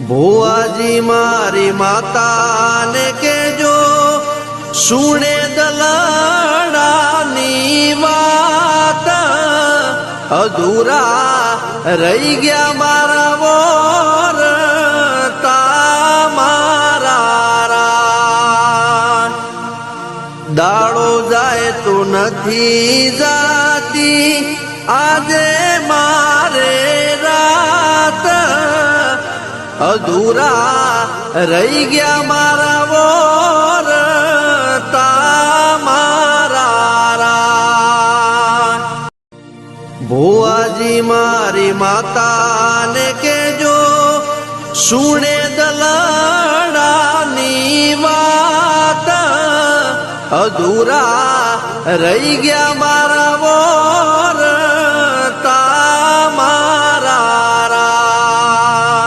ભુવાજી મારી માતાને કેજો સુણે દલડાની વાત, અધૂરા રહી ગયા મારા વોર તામારા. દાડો જાય તો નથી જાતી આજે મારે રાત, અધૂરા રહી ગયા મારા વોર તામારા. ભુવાજી મારી માતાને કેજો સુણે દલડાની વાત, અધૂરા રહી ગયા મારા વોર